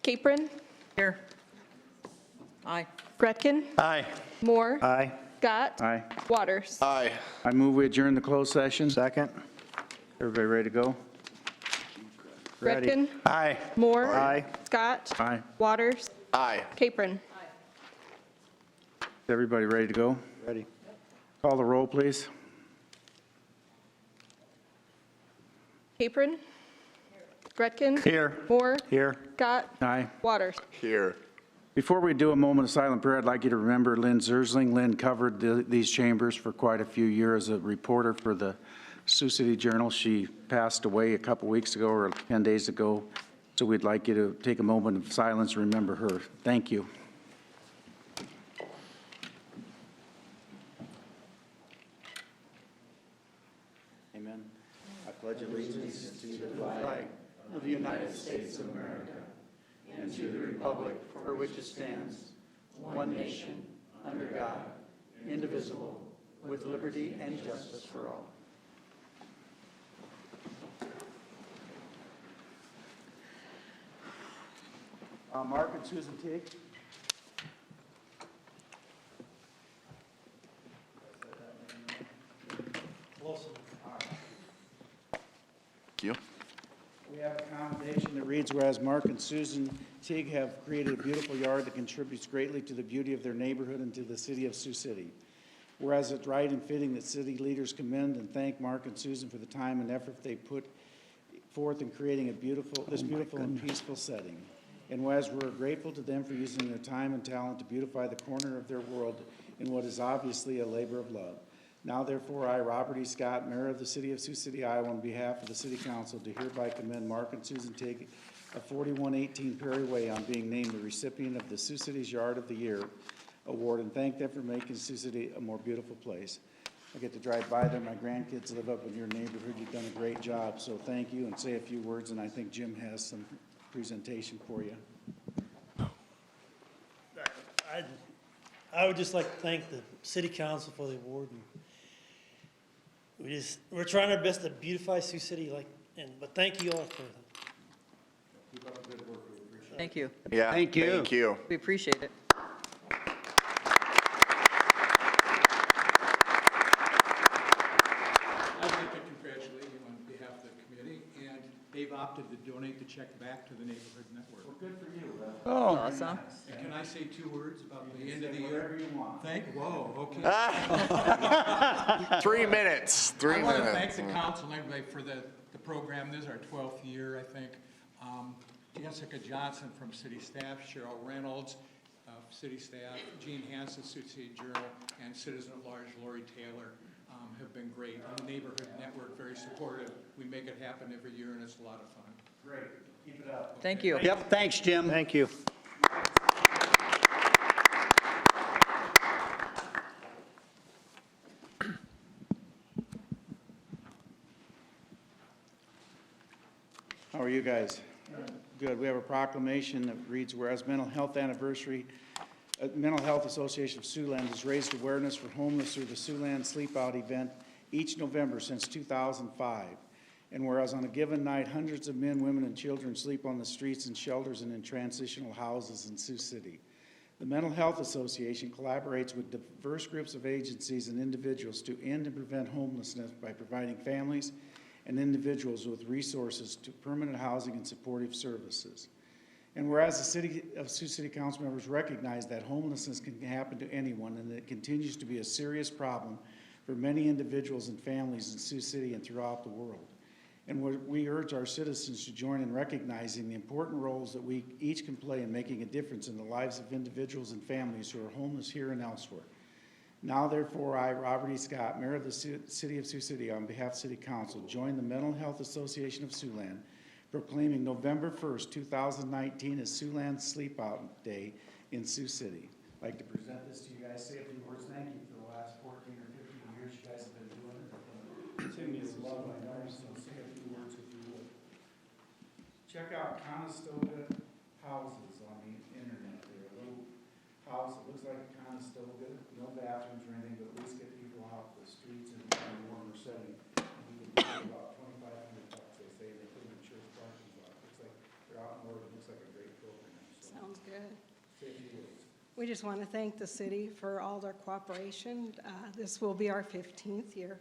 Capron. Here. Aye. Gretkin. Aye. Moore. Aye. Scott. Aye. Waters. Aye. I move we adjourn the closed session. Second. Everybody ready to go? Ready. Gretkin. Aye. Moore. Aye. Scott. Aye. Waters. Aye. Capron. Is everybody ready to go? Ready. Call the roll, please. Capron. Gretkin. Here. Moore. Here. Scott. Aye. Waters. Here. Before we do a moment of silent prayer, I'd like you to remember Lynn Zersling. Lynn covered these chambers for quite a few years as a reporter for the Sioux City Journal. She passed away a couple weeks ago or 10 days ago, so we'd like you to take a moment of silence to remember her. Thank you. Amen. I pledge allegiance to the flag of the United States of America and to the republic for which it stands, one nation, under God, indivisible, with liberty and justice for all. Mark and Susan Teague. Thank you. We have a commendation that reads, whereas Mark and Susan Teague have created a beautiful yard that contributes greatly to the beauty of their neighborhood and to the city of Sioux City. Whereas it's right and fitting that city leaders commend and thank Mark and Susan for the time and effort they put forth in creating this beautiful and peaceful setting. And whereas we're grateful to them for using their time and talent to beautify the corner of their world in what is obviously a labor of love. Now, therefore, I, Robert E. Scott, Mayor of the City of Sioux City, Iowa, on behalf of the City Council, do hereby commend Mark and Susan Teague of 4118 Perry Way on being named the recipient of the Sioux City's Yard of the Year Award, and thank them for making Sioux City a more beautiful place. I get to drive by there. My grandkids live up in your neighborhood. You've done a great job, so thank you, and say a few words, and I think Jim has some presentation for you. I would just like to thank the City Council for the award. And we're trying our best to beautify Sioux City, but thank you all for that. Keep up the good work. We appreciate it. Thank you. Yeah. Thank you. Thank you. We appreciate it. I'd like to congratulate you on behalf of the committee, and they've opted to donate the check back to the Neighborhood Network. Well, good for you. Oh, awesome. And can I say 2 words about the end of the Whatever year? you want. Whoa, okay. 3 minutes. 3 I minutes. want to thank the council and everybody for the program. This is our 12th year, I think. Jessica Johnson from city staff, Cheryl Reynolds, city staff, Gene Hansen, Sioux City Journal, and citizen at large Lori Taylor have been great. And the Neighborhood Network, very supportive. We make it happen every year, and it's a lot of fun. Great. Keep it up. Thank you. Yep, thanks, Jim. Thank you. How are you guys? Good. We have a proclamation that reads, whereas Mental Health Association of Siouxland has raised awareness for homeless through the Siouxland Sleep Out event each November since 2005. And whereas on a given night, hundreds of men, women, and children sleep on the streets and shelters and in transitional houses in Sioux City. The Mental Health Association collaborates with diverse groups of agencies and individuals to end and prevent homelessness by providing families and individuals with resources to permanent housing and supportive services. And whereas the City of Sioux City Council members recognize that homelessness can happen to anyone and that it continues to be a serious problem for many individuals and families in Sioux City and throughout the world. And we urge our citizens to join in recognizing the important roles that we each can play in making a difference in the lives of individuals and families who are homeless here and elsewhere. Now, therefore, I, Robert E. Scott, Mayor of the City of Sioux City, on behalf of the City Council, join the Mental Health Association of Siouxland, proclaiming November 1st, 2019 as Siouxland Sleep Out Day in Sioux City. I'd like to present this to you guys, say a few words. Thank you for the last 14 or 15 years you guys have been doing it. Timmy is love, I know, so say a few words if you would. Check out Conestoga houses on the internet. They're a little house that looks like a Conestoga, no bathrooms or anything, but at least get people off the streets in a warmer setting. And you can pay about $2,500, they say. They put them in church parking lot. Looks like they're out in order. It looks like a great program. Good. We just want to thank the city for all their cooperation. This will be our 15th year,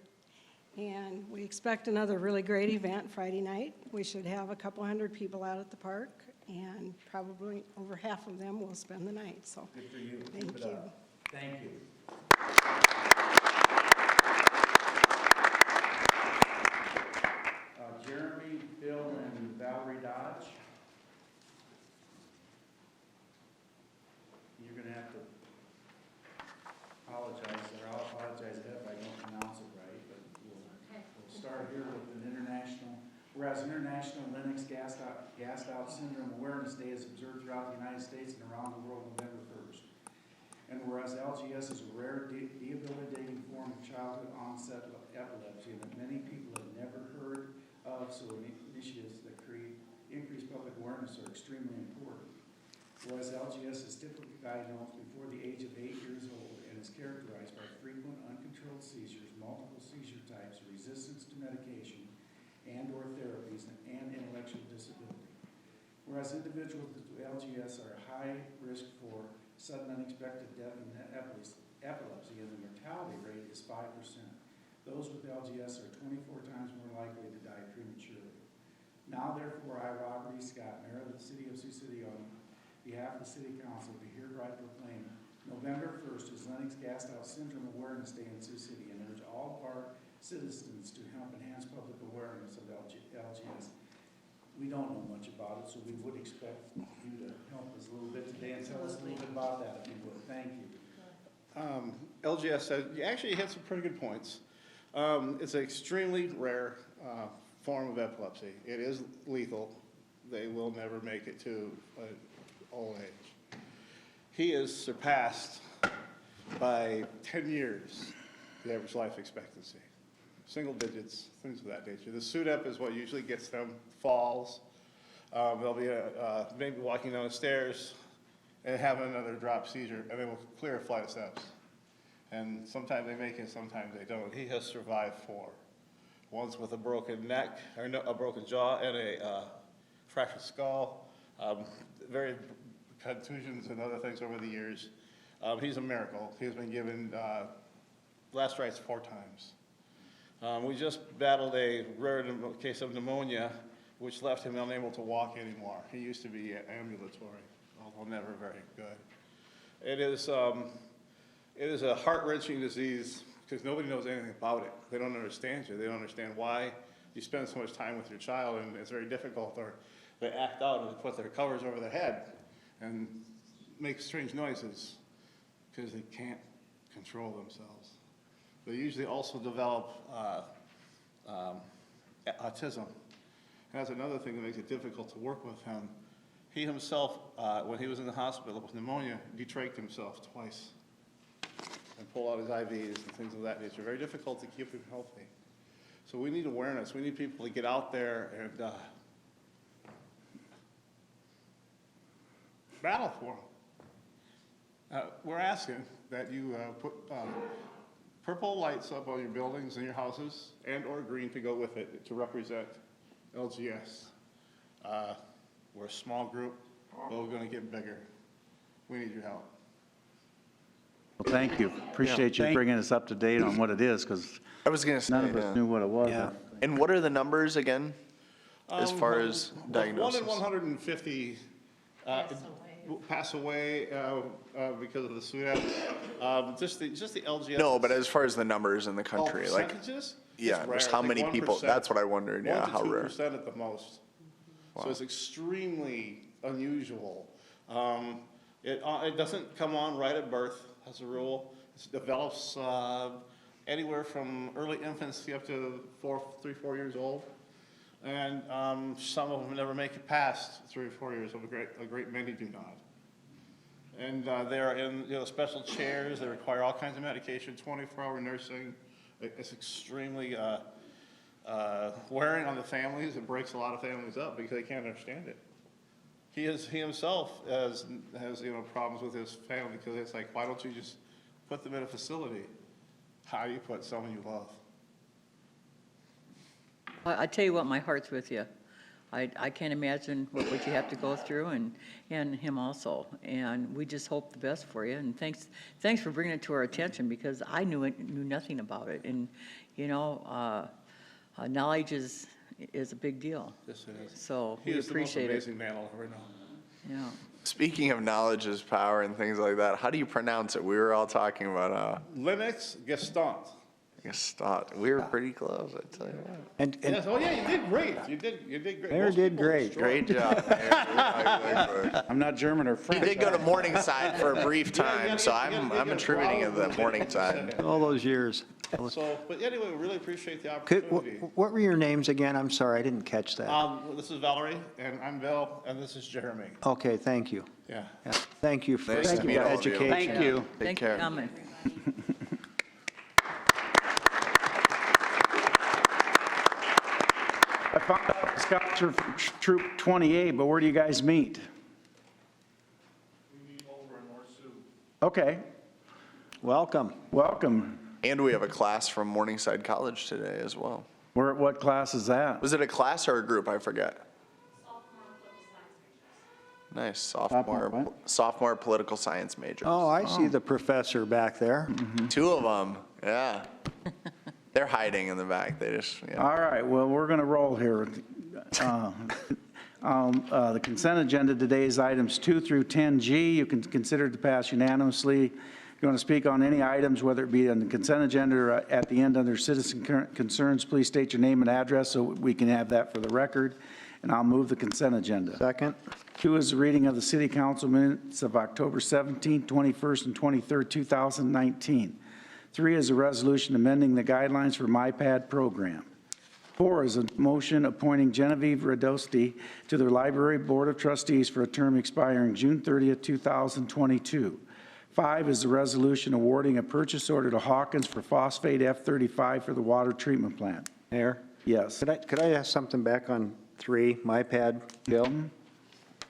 and we expect another really great event Friday night. We should have a couple hundred people out at the park, and probably over half of them will spend the night, so. Good for you. Thank Keep it you. up. Thank you. Jeremy, Bill, and Valerie Dodge. You're gonna have to apologize, or I'll apologize if I don't pronounce it right, but we'll start here with an international, whereas International Lennox Gassed Out Syndrome Awareness Day is observed throughout the United States and around the world November 1st. And whereas LGS is a rare debilitating form of childhood onset of epilepsy that many people have never heard of, so initiatives that create increased public awareness are extremely important. Whereas LGS is typically diagnosed before the age of 8 years old and is characterized by frequent uncontrolled seizures, multiple seizure types, resistance to medication and/or therapies, and intellectual disability. Whereas individuals with LGS are at high risk for sudden unexpected death and epilepsy, and the mortality rate is 5%. Those with LGS are 24 times more likely to die prematurely. Now, therefore, I, Robert E. Scott, Mayor of the City of Sioux City, on behalf of the City Council, do hereby proclaim November 1st is Lennox Gassed Out Syndrome Awareness Day in Sioux City, and urge all of our citizens to help enhance public awareness of LGS. We don't know much about it, so we would expect you to help us a little bit today and tell us a little bit about that, if you would. Thank you. LGS said, you actually hit some pretty good points. It's an extremely rare form of epilepsy. It is lethal. They will never make it to old age. He is surpassed by 10 years the average life expectancy. Single digits, things of that nature. The SUDEP is what usually gets them, falls. They'll be maybe walking down the stairs and have another drop seizure, and they will clear a flight of steps. And sometimes they make it, sometimes they don't. He has survived 4. One's with a broken neck, or no, a broken jaw, and a fractured skull. Very contusions and other things over the years. He's a miracle. He's been given last rites 4 times. We just battled a rare case of pneumonia, which left him unable to walk anymore. He used to be ambulatory, although never very good. It is a heart-wrenching disease because nobody knows anything about it. They don't understand you. They don't understand why you spend so much time with your child, and it's very difficult, or they act out and put their covers over their head and make strange noises because they can't control themselves. They usually also develop autism. And that's another thing that makes it difficult to work with him. He himself, when he was in the hospital with pneumonia, detrached himself twice and pulled out his IVs and things of that nature. Very difficult to keep him healthy. So we need awareness. We need people to get out there and battle for him. We're asking that you put purple lights up on your buildings and your houses, and or green to go with it to represent LGS. We're a small group, but we're going to get bigger. We need your help. Well, thank you. Appreciate you bringing us up to date on what it is, because I was gonna say, none of us knew what it was. Yeah. And what are the numbers again, as far as diagnosis? 1 in 150 pass away because of the SUDEP. Just the LGS. No, but as far as the numbers in the country, like, percentages? yeah, It's just rare. how It's many like people, 1%. that's what I wondered, yeah, 1 to how rare. 2% at the most. So it's extremely unusual. It doesn't come on right at birth, as a rule. It develops anywhere from early infancy up to 3, 4 years old. And some of them never make it past 3 or 4 years. A great many do not. And they're in special chairs. They require all kinds of medication, 24-hour nursing. It's extremely wearing on the families. It breaks a lot of families up because they can't understand it. He himself has problems with his family because it's like, why don't you just put them in a facility? How do you put someone you love? I tell you what, my heart's with you. I can't imagine what you have to go through, and him also. And we just hope the best for you. And thanks for bringing it to our attention, because I knew nothing about it. And, you know, knowledge is a big deal. Yes, it is. So He we is the most appreciate it. amazing man I'll ever know. Yeah. Speaking of knowledge is power and things like that, how do you pronounce it? We were all talking about, Lennox Gaston. we were pretty close, I tell you what. And Yes, oh yeah, you did great. You did great. Mayor Most did people great. destroy Great it. job, Mayor. I'm not German or He French. did go to Morningside for a brief Yeah, you time, gotta so get- you I'm gotta get attributing it to proud. that Morningside. all those years. So, but anyway, we really appreciate the Could, opportunity. what were your names again? I'm sorry, I didn't catch that. This is Valerie, and I'm Bill, and this is Jeremy. Okay, thank you. Yeah. Yeah, thank you for Nice to your meet all of you. education. Thank you. Take Thank you care. for coming. I found out Scots are from Troop 28, but where do you guys meet? We meet over in North Sioux. Okay, Welcome. welcome. And we have a class from Morningside College today as well. What class is that? Was it a class or a group? I forget. Nice, Sophomore sophomore political science major. Oh, I see the professor back there. Two of them, yeah. They're hiding in the back, they just, yeah. All right, well, we're going to roll here. The consent agenda today is items 2 through 10G. You can consider to pass unanimously. If you want to speak on any items, whether it be on the consent agenda or at the end under citizen concerns, please state your name and address so we can have that for the record. And I'll move the consent agenda. Second. 2 is the reading of the city council minutes of October 17th, 21st, and 23rd, 2019. 3 is a resolution amending the guidelines for MyPad program. 4 is a motion appointing Genevieve Radosti to the Library Board of Trustees for a term expiring June 30th, 2022. 5 is a resolution awarding a purchase order to Hawkins for phosphate F-35 for the water treatment plant. Mayor, Yes. could I ask something back on 3, MyPad, Bill?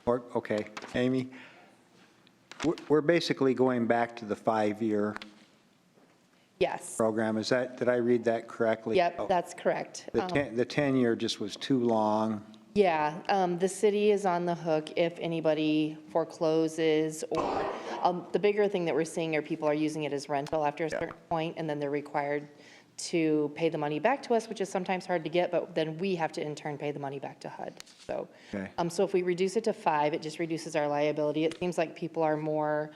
Or, okay, Amy? We're basically going back to the 5-year Yes. program. Is that, did I read that correctly? Yep, Oh, that's correct. The 10-year just was too long. Yeah, the city is on the hook if anybody forecloses or, the bigger thing that we're seeing are people are using it as rental after a certain point, and then they're required to pay the money back to us, which is sometimes hard to get, but then we have to in turn pay the money back to HUD. So, Okay. so if we reduce it to 5, it just reduces our liability. It seems like people are more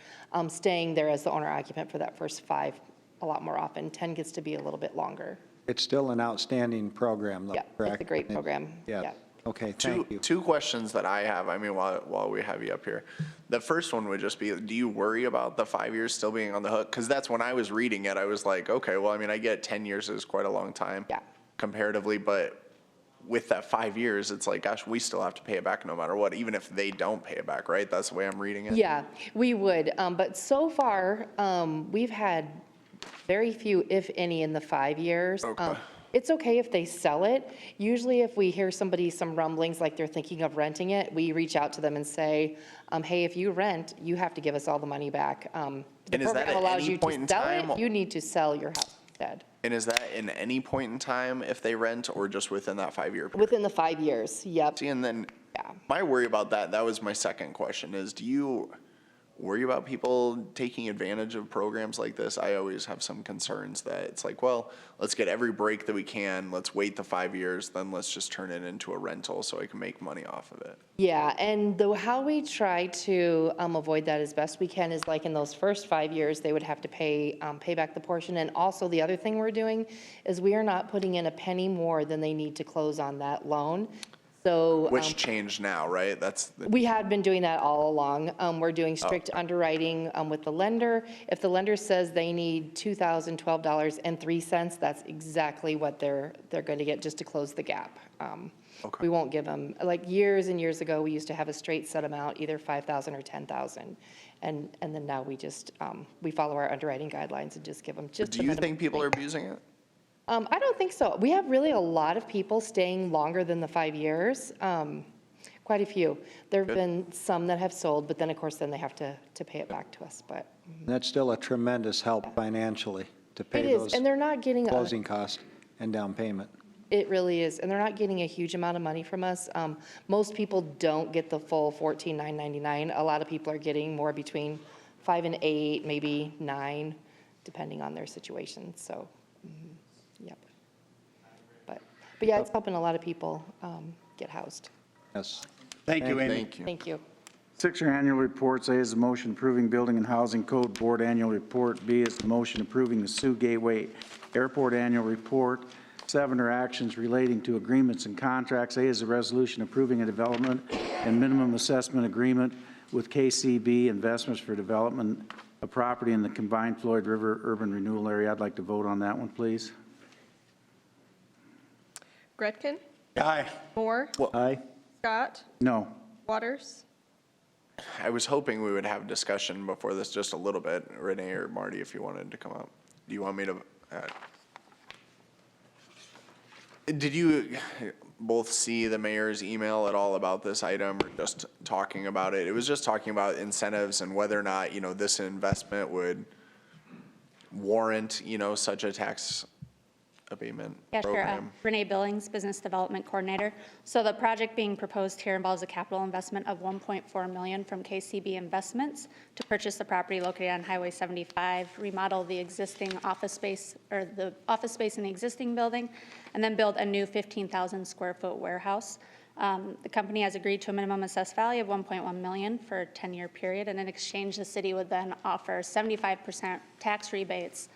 staying there as the owner occupant for that first 5 a lot more often. 10 gets to be a little bit longer. It's still an outstanding program, though, Yeah, correct? it's a great program. Yeah. Okay, Two, thank you. two questions that I have, I mean, while we have you up here. The first one would just be, do you worry about the 5 years still being on the hook? Because that's when I was reading it, I was like, okay, well, I mean, I get 10 years is quite a long time. Yeah. Comparatively, but with that 5 years, it's like, gosh, we still have to pay it back no matter what, even if they don't pay it back, right? That's the way I'm reading it. Yeah, we would. But so far, we've had very few, if any, in the 5 years. Okay. It's okay if they sell it. Usually if we hear some rumblings like they're thinking of renting it, we reach out to them and say, hey, if you rent, you have to give us all the money back. And is that at any point in time? You need to sell your house instead. And is that in any point in time if they rent or just within that 5-year period? Within the 5 years, yep. See, and then Yeah. my worry about that was my second question is, do you worry about people taking advantage of programs like this? I always have some concerns that it's like, well, let's get every break that we can. Let's wait the 5 years, then let's just turn it into a rental so I can make money off of it. Yeah, and how we try to avoid that as best we can is like in those first 5 years, they would have to pay back the portion. And also the other thing we're doing is we are not putting in a penny more than they need to close on that loan. So Which changed now, right? we had been doing that all along. We're doing strict underwriting with the lender. If the lender says they need $2,012.03, that's exactly what they're going to get just to close the gap. We won't give them, like years and years ago, we used to have a straight set amount, either $5,000 or $10,000. And then now we just, we follow our underwriting guidelines and just give them just Do you think people are abusing it? I don't think so. We have really a lot of people staying longer than the 5 years. Quite a few. There have been some that have sold, but then, of course, then they have to pay it back to us. But That's still a tremendous help financially to it pay is, those and they're not getting closing costs and down payment. It really is, and they're not getting a huge amount of money from us. Most people don't get the full $14,999. A lot of people are getting more between 5 and 8, maybe 9, depending on their situation, so, yep. But yeah, it's helping a lot of people get housed. Yes. Thank you, Amy. Thank you. Thank you. 6 are annual reports. A is the motion approving Building and Housing Code Board Annual Report. B is the motion approving the Sioux Gateway Airport Annual Report. 7 are actions relating to agreements and contracts. A is a resolution approving a development and minimum assessment agreement with KCB Investments for development of property in the combined Floyd River urban renewal area. I'd like to vote on that one, please. Gretkin, Aye. Moore, Aye. Scott, No. Waters, I was hoping we would have discussion before this just a little bit. Renee or Marty, if you wanted to come up. Do you want me to? Did you both see the mayor's email at all about this item, or just talking about it? It was just talking about incentives and whether or not, this investment would warrant, such a tax abatement Yeah, sure. program. Renee Billings, Business Development Coordinator. So the project being proposed here involves a capital investment of $1.4 million from KCB Investments to purchase the property located on Highway 75, remodel the existing office space, or the office space in the existing building, and then build a new 15,000 square foot warehouse. The company has agreed to a minimum assessed value of $1.1 million for a 10-year period, and in exchange, the city would then offer 75% tax rebates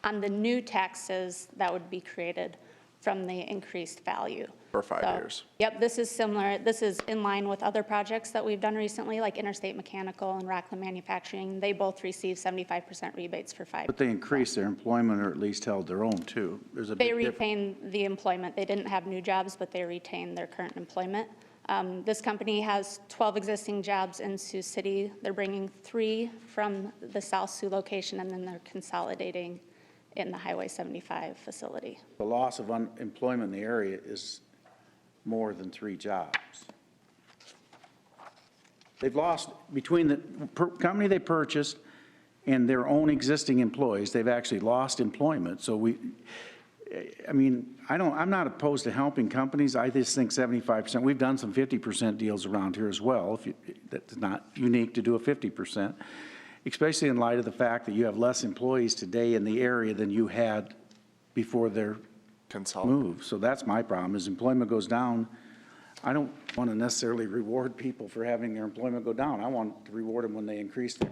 on the new taxes that would be created from the increased value. For 5 years. Yep, this is similar. This is in line with other projects that we've done recently, like Interstate Mechanical and Rockland Manufacturing. They both receive 75% rebates for 5 years. But they increased their employment, or at least held their own, too. There's a They big difference. retained the employment. They didn't have new jobs, but they retained their current employment. This company has 12 existing jobs in Sioux City. They're bringing 3 from the South Sioux location, and then they're consolidating in the Highway 75 facility. The loss of employment in the area is more than 3 jobs. They've lost, between the company they purchased and their own existing employees, they've actually lost employment. So I'm not opposed to helping companies. I just think 75%, we've done some 50% deals around here as well. That's not unique to do a 50%. Especially in light of the fact that you have less employees today in the area than you had before their move. So that's my problem, is employment goes down. I don't want to necessarily reward people for having their employment go down. I want to reward them when they increase their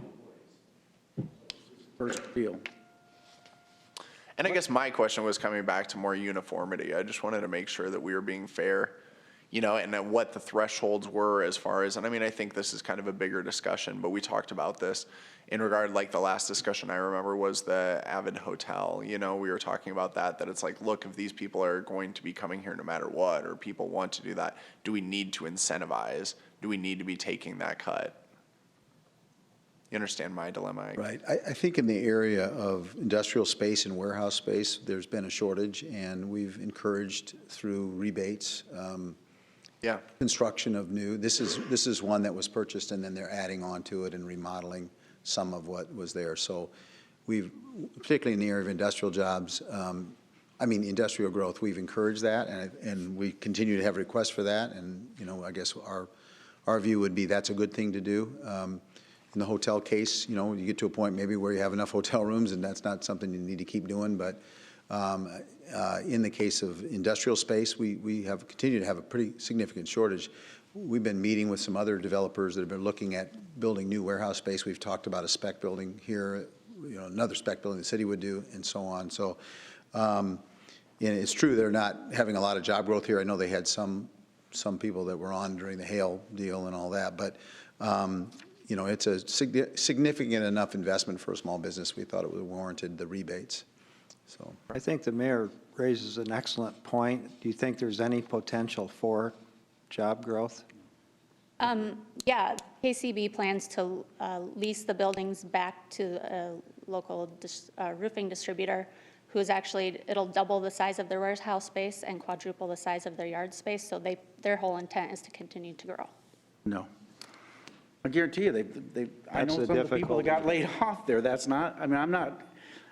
first deal. And I guess my question was coming back to more uniformity. I just wanted to make sure that we were being fair, and that what the thresholds were as far as, and I think this is kind of a bigger discussion, but we talked about this in regard, like the last discussion I remember was the Avid Hotel. We were talking about that it's like, look, if these people are going to be coming here no matter what, or people want to do that, do we need to incentivize? Do we need to be taking that cut? You understand my dilemma? Right. I think in the area of industrial space and warehouse space, there's been a shortage, and we've encouraged through rebates, construction of new. This is one that was purchased, and then they're adding on to it and remodeling some of what was there. So we've, particularly in the area of industrial jobs, industrial growth, we've encouraged that, and we continue to have requests for that. And, I guess our view would be that's a good thing to do. In the hotel case, you get to a point maybe where you have enough hotel rooms, and that's not something you need to keep doing. But in the case of industrial space, we have continued to have a pretty significant shortage. We've been meeting with some other developers that have been looking at building new warehouse space. We've talked about a spec building here, another spec building the city would do, and so on. So, and it's true they're not having a lot of job growth here. I know they had some people that were on during the hail deal and all that, but it's a significant enough investment for a small business. We thought it was warranted the rebates. So I think the mayor raises an excellent point. Do you think there's any potential for job growth? Yeah, KCB plans to lease the buildings back to a local roofing distributor who's actually, it'll double the size of their warehouse space and quadruple the size of their yard space. So their whole intent is to continue to grow. No. I guarantee you, I know some of the people that got laid off there. That's not, I'm not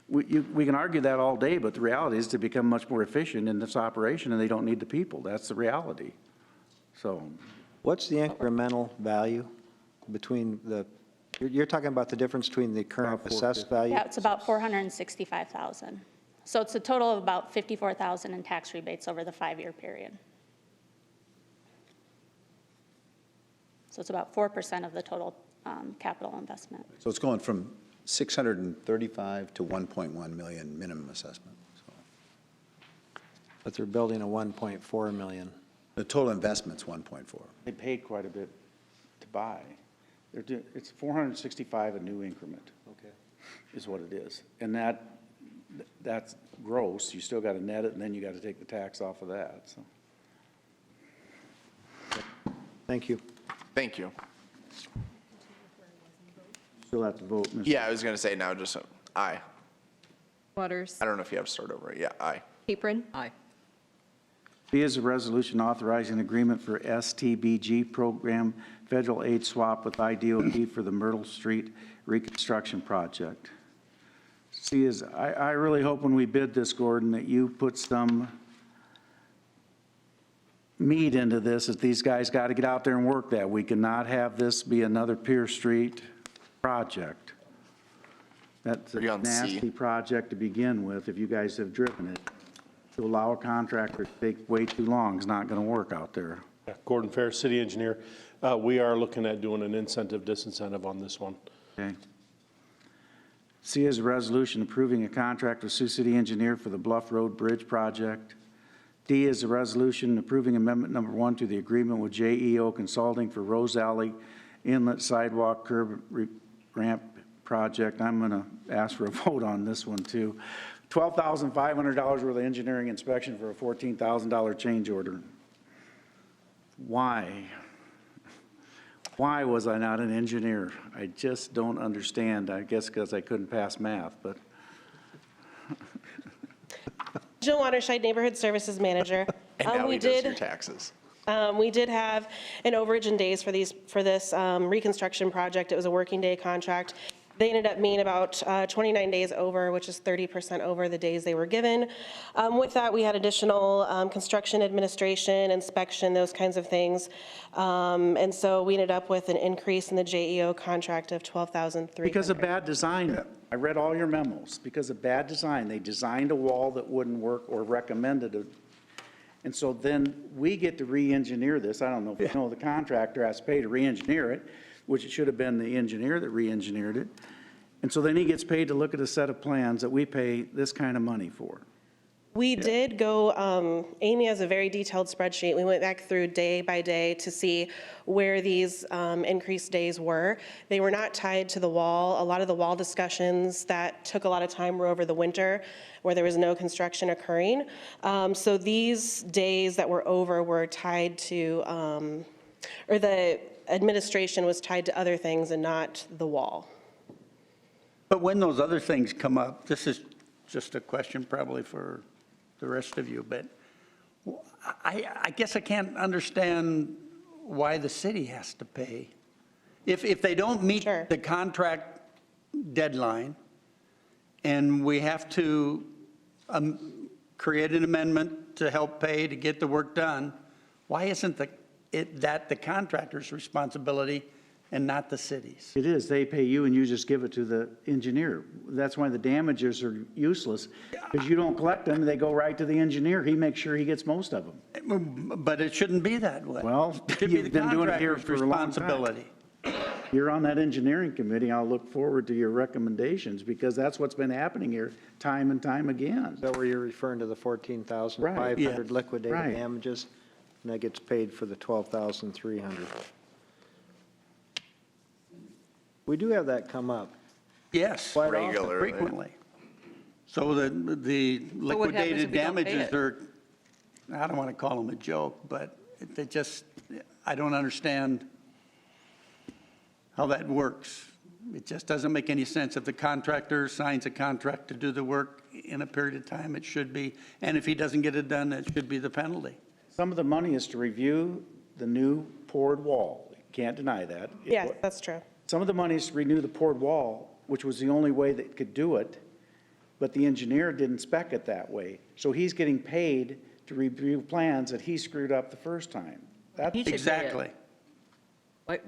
we can argue that all day, but the reality is to become much more efficient in this operation, and they don't need the people. That's the reality. So, What's the incremental value between you're talking about the difference between the current assessed value? Yeah, it's about $465,000. So it's a total of about $54,000 in tax rebates over the 5-year period. So it's about 4% of the total capital investment. So it's going from 635 to 1.1 million minimum assessment. So But they're building a 1.4 million. the total investment's 1.4. they paid quite a bit to buy. It's 465 a new increment. Okay. Is what it is. And that's gross. You still got to net it, and then you got to take the tax off of that, so. Thank you. Thank you. Still have to vote, Mr. Yeah, I was gonna say now just, aye. Waters. I don't know if you have to start over. Yeah, aye. Capron. Aye. B is a resolution authorizing agreement for STBG program federal aid swap with IDOT for the Myrtle Street reconstruction project. C is, I really hope when we bid this, Gordon, that you put some meat into this, that these guys got to get out there and work that. We cannot have this be another Pierce Street project. That's a Are you on C? nasty project to begin with, if you guys have driven it. To allow a contractor to take way too long is not going to work out there. Yeah, Gordon Fair, city engineer. We are looking at doing an incentive disincentive on this one. Okay. C is a resolution approving a contract with Sioux City Engineer for the Bluff Road Bridge project. D is a resolution approving amendment number 1 to the agreement with JEO Consulting for Rose Alley Inlet Sidewalk Curb Ramp project. I'm going to ask for a vote on this one too. $12,500 worth of engineering inspection for a $14,000 change order. Why? Why was I not an engineer? I just don't understand. I guess because I couldn't pass math, but. Jill Waterside, Neighborhood Services Manager. And now he does your taxes. We did have an overage in days for this reconstruction project. It was a working day contract. They ended up being about 29 days over, which is 30% over the days they were given. With that, we had additional construction administration, inspection, those kinds of things. And so we ended up with an increase in the JEO contract of $12,300. Because of bad design. I read all your memos. Because of bad design. They designed a wall that wouldn't work or recommended it. And so then we get to re-engineer this. I don't know if you know the contractor has to pay to re-engineer it, which it should have been the engineer that re-engineered it. And so then he gets paid to look at a set of plans that we pay this kind of money for. We did go, Amy has a very detailed spreadsheet. We went back through day by day to see where these increased days were. They were not tied to the wall. A lot of the wall discussions that took a lot of time were over the winter where there was no construction occurring. So these days that were over were tied to, or the administration was tied to other things and not the wall. But when those other things come up, this is just a question probably for the rest of you, but I guess I can't understand why the city has to pay. If they don't meet the contract deadline and we have to create an amendment to help pay to get the work done, why isn't that the contractor's responsibility and not the city's? It is. They pay you and you just give it to the engineer. That's why the damages are useless, because you don't collect them, they go right to the engineer. He makes sure he gets most of them. But it shouldn't be that way. Well, It should be the you've been doing it here contractor's for a long time. responsibility. You're on that engineering committee. I'll look forward to your recommendations, because that's what's been happening here time and time again. Is that where you're referring to the 14,500 Right, yeah. liquidated Right. damages? And that gets paid for the 12,300. We do have that come up. Yes, Quite often. Regularly. frequently. So the what happens liquidated if we don't pay damages it? are, I don't want to call them a joke, but they just, I don't understand how that works. It just doesn't make any sense. If the contractor signs a contract to do the work in a period of time, it should be, and if he doesn't get it done, that should be the penalty. Some of the money is to review the new poured wall. You can't deny that. Yes, that's true. Some of the money is to renew the poured wall, which was the only way that could do it. but the engineer didn't spec it that way. So he's getting paid to review plans that he screwed up the first time. That's He should pay it. Exactly. Wait,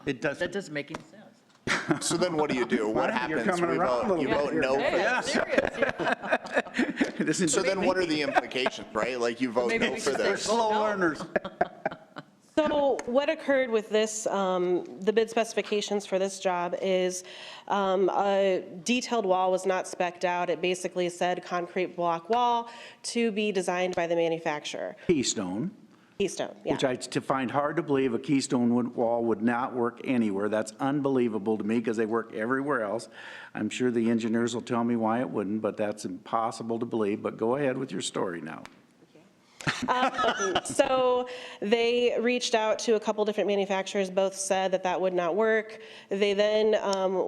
It doesn't. that doesn't make any sense. So then what do you do? What You're happens? coming We around a vote, little you bit vote here. no for Yeah, this. serious, yeah. This is- So then what are the implications, right? Like you vote Maybe no we for should say this. Slow learners. So what occurred with this, the bid specifications for this job is a detailed wall was not spec'd out. It basically said concrete block wall to be designed by the manufacturer. Keystone, Keystone, yeah. which I find hard to believe a keystone wall would not work anywhere. That's unbelievable to me because they work everywhere else. I'm sure the engineers will tell me why it wouldn't, but that's impossible to believe. But go ahead with your story now. So they reached out to a couple different manufacturers, both said that that would not work. They then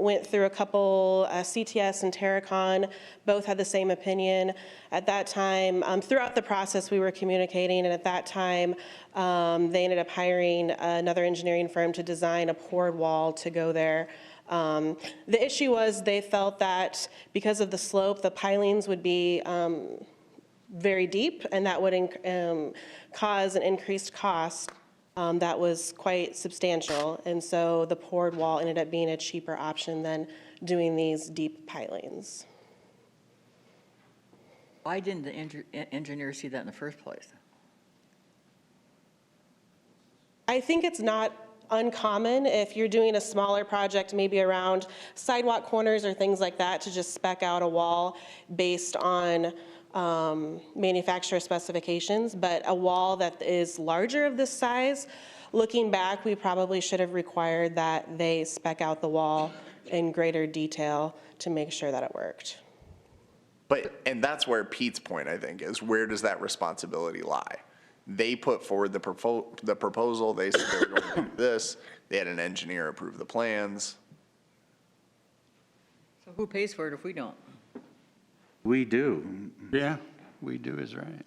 went through a couple, CTS and Terracon, both had the same opinion. At that time, throughout the process, we were communicating, and at that time, they ended up hiring another engineering firm to design a poured wall to go there. The issue was they felt that because of the slope, the pilings would be very deep, and that would cause an increased cost that was quite substantial. And so the poured wall ended up being a cheaper option than doing these deep pilings. Why didn't the engineer see that in the first place? I think it's not uncommon if you're doing a smaller project, maybe around sidewalk corners or things like that, to just spec out a wall based on manufacturer specifications. But a wall that is larger of this size, looking back, we probably should have required that they spec out the wall in greater detail to make sure that it worked. But, and that's where Pete's point, I think, is where does that responsibility lie? They put forward the proposal, they said they were going to do this, they had an engineer approve the plans. So who pays for it if we don't? We do. Yeah, we do is right.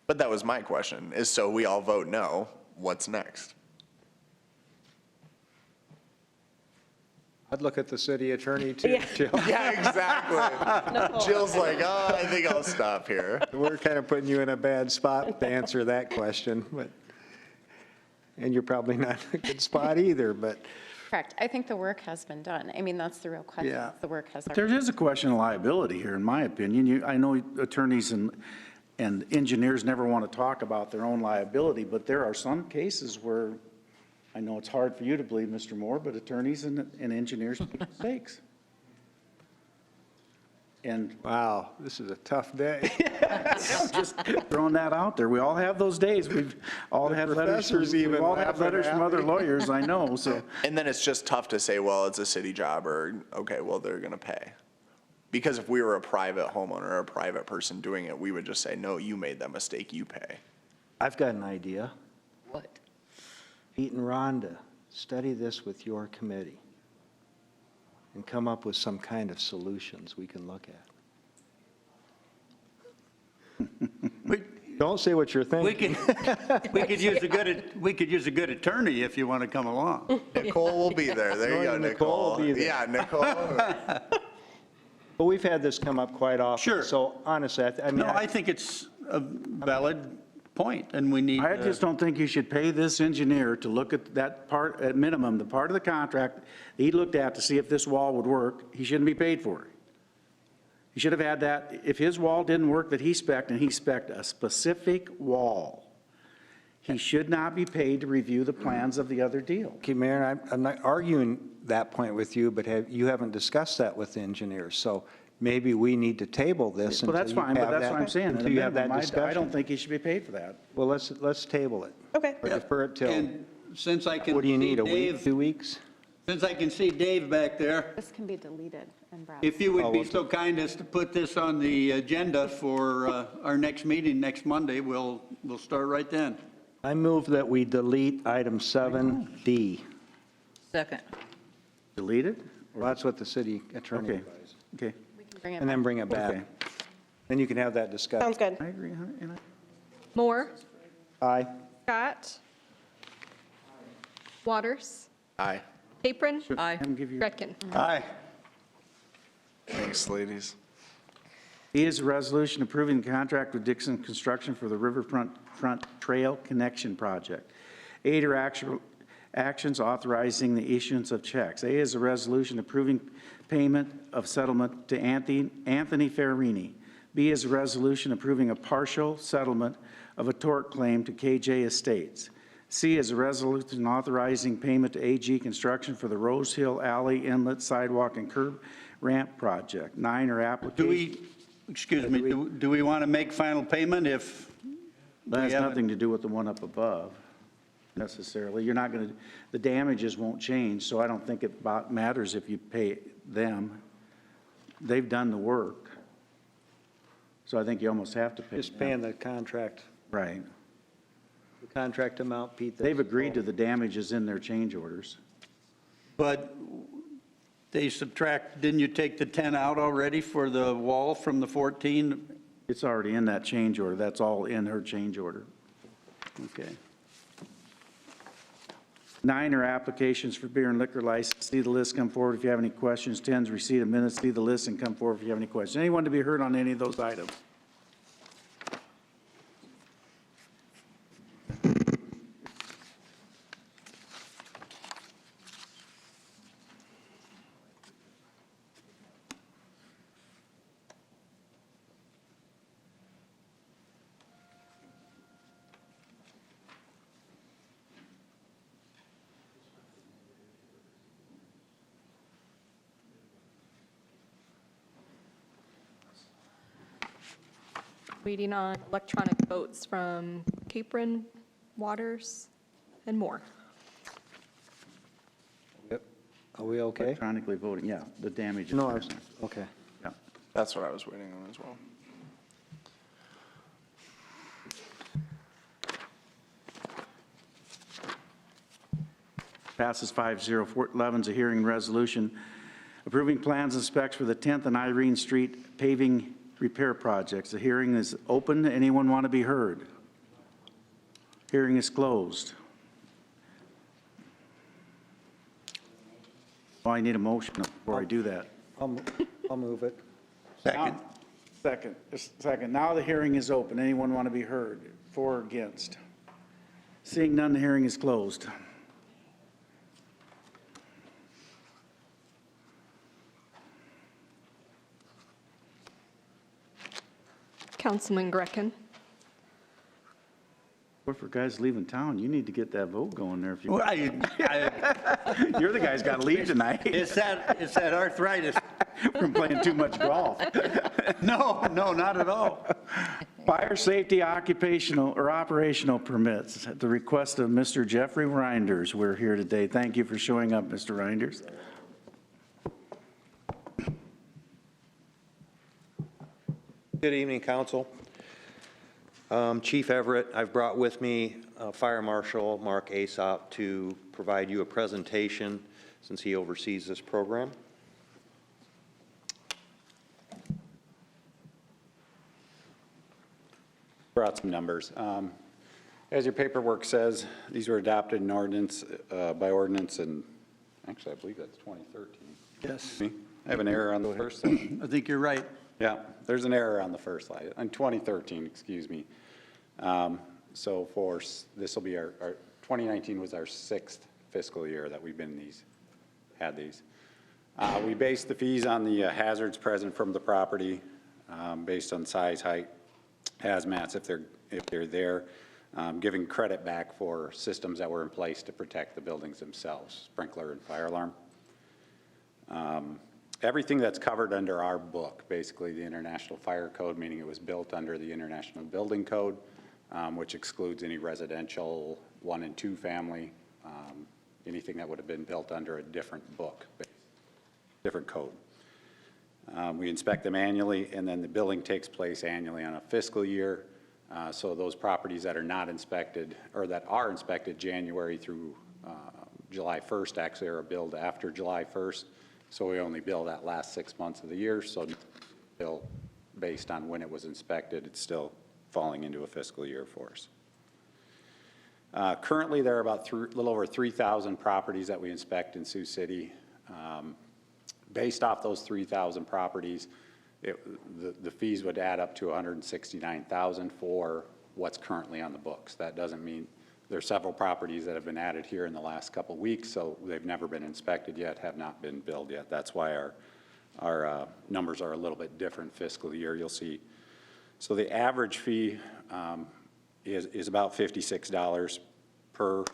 But that was my question, is so we all vote no, what's next? I'd look at the city attorney too, Yeah. Jill. Yeah, exactly. Jill's like, oh, I think I'll stop here. We're kind of putting you in a bad spot to answer that question, but, and you're probably not in a good spot either, but. Correct. I think the work has been done. I mean, that's the real question. Yeah. The work has. There is a question of liability here, in my opinion. I know attorneys and engineers never want to talk about their own liability, but there are some cases where, I know it's hard for you to believe, Mr. Moore, but attorneys and engineers make mistakes. And Wow, this is a tough day. just throwing that out there. We all have those days. We've all had letters. professors even We've all had laughing letters at from other me. lawyers, I know, so. And then it's just tough to say, well, it's a city job, or, okay, well, they're gonna pay. Because if we were a private homeowner or a private person doing it, we would just say, no, you made that mistake, you pay. I've got an idea. What? Pete and Rhonda, study this with your committee and come up with some kind of solutions we can look at. Don't say what you're thinking. We could use a good attorney if you want to come along. Nicole will be there. There you go, Nicole will Nicole. be there. Yeah, Nicole. But we've had this come up quite often. Sure. So honestly, I mean, No, I think it's a valid point, and we need. I just don't think you should pay this engineer to look at that part, at minimum, the part of the contract that he looked at to see if this wall would work. He shouldn't be paid for it. He should have had that, if his wall didn't work that he spec'd, and he spec'd a specific wall, he should not be paid to review the plans of the other deal. okay, Mayor, I'm not arguing that point with you, but you haven't discussed that with the engineers. So maybe we need to table this Well, until that's you fine, but have that's that- what I'm saying. At a Until you have that minimum, discussion. I don't think he should be paid for that. Well, let's table it. Okay. Or defer it till, And since I can what do you see need, a week, Dave, 2 weeks? since I can see Dave back there, This can be deleted and brought. if you would Oh, be okay. so kind as to put this on the agenda for our next meeting next Monday, we'll start right then. I move that we delete item 7D. Second. Delete it? Well, that's what the city attorney Okay. advised. Okay, Bring it And then bring it back. Okay. Then you can have that discussion. Sounds good. I agree, and Moore, Aye. Scott, Waters, Aye. Capron, Aye. have him give you. Gretkin. Aye. Thanks, ladies. E is a resolution approving the contract with Dixon Construction for the Riverfront Trail Connection Project. 8 are actions authorizing the issuance of checks. A is a resolution approving payment of settlement to Anthony Ferrini. B is a resolution approving a partial settlement of a tort claim to KJ Estates. C is a resolution authorizing payment to AG Construction for the Rose Hill Alley Inlet Sidewalk and Curb Ramp Project. 9 are applications. Do we want to make final payment if? That has nothing to do with the one up above necessarily. You're not going to, the damages won't change, so I don't think it matters if you pay them. They've done the work. So I think you almost have to pay Just paying the contract, Right. the contract amount, Pete. They've agreed to the damages in their change orders. But they subtract, didn't you take the 10 out already for the wall from the 14? It's already in that change order. That's all in her change order. Okay. 9 are applications for beer and liquor license. See the list, come forward if you have any questions. 10 is receipt of minutes. See the list and come forward if you have any questions. Anyone to be heard on any of those items? Waiting on electronic votes from Capron, Waters, and Moore. Yep. Are we okay? Electronically voting, yeah, the damages. No, okay. Yeah. That's what I was waiting on as well. Passes 5-0. 11 is a hearing resolution approving plans and specs for the 10th and Irene Street paving repair projects. The hearing is open. Anyone want to be heard? Hearing is closed. Oh, I need a motion before I do that. I'll move it. Second. Second. Now the hearing is open. Anyone want to be heard? For or against? Seeing none, the hearing is closed. Councilman Grecken. What for guys leaving town? You need to get that vote going there. If you, Well, you're the guy's got to leave tonight it's that arthritis. from playing too much golf. No, not at all. Fire safety occupational or operational permits. At the request of Mr. Jeffrey Reinders, we're here today. Thank you for showing up, Mr. Reinders. Good evening, council. Chief Everett, I've brought with me Fire Marshal Mark Aesop to provide you a presentation since he oversees this program. Brought some numbers. As your paperwork says, these were adopted in ordinance, by ordinance, and actually I believe that's 2013. Yes. I have an error on the first slide. I think you're right. Yeah, there's an error on the first slide, on 2013, excuse me. So this will be our 2019 was our 6th fiscal year that we've had these. We based the fees on the hazards present from the property, based on size, height, hazmats if they're there, giving credit back for systems that were in place to protect the buildings themselves, sprinkler and fire alarm. Everything that's covered under our book, basically the International Fire Code, meaning it was built under the International Building Code, which excludes any residential 1 and 2 family, anything that would have been built under a different book, different code. We inspect them annually, and then the billing takes place annually on a fiscal year. So those properties that are not inspected, or that are inspected January through July 1st, actually are billed after July 1st. So we only bill that last 6 months of the year. So bill based on when it was inspected, it's still falling into a fiscal year for us. Currently, there are about a little over 3,000 properties that we inspect in Sioux City. based off those 3,000 properties, the fees would add up to $169,000 for what's currently on the books. That doesn't mean, there's several properties that have been added here in the last couple of weeks, so they've never been inspected yet, have not been billed yet. That's why our numbers are a little bit different fiscal year, you'll see. So the average fee is about $56 per,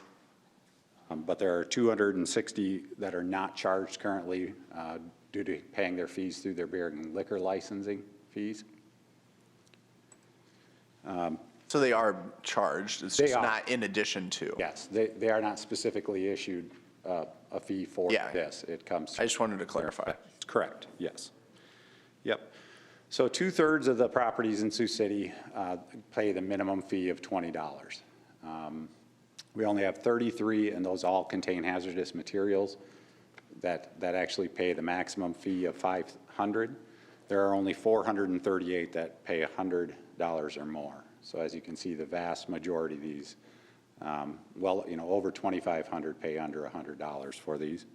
but there are 260 that are not charged currently due to paying their fees through their beer and liquor licensing fees. So they are charged, it's just not in addition to? Yes, they are not specifically issued a fee for this. It comes. I just wanted to clarify. Correct, yes. Yep. So 2/3 of the properties in Sioux City pay the minimum fee of $20. We only have 33, and those all contain hazardous materials that actually pay the maximum fee of $500. There are only 438 that pay $100 or more. So as you can see, the vast majority of these, over 2,500 pay under $100 for these.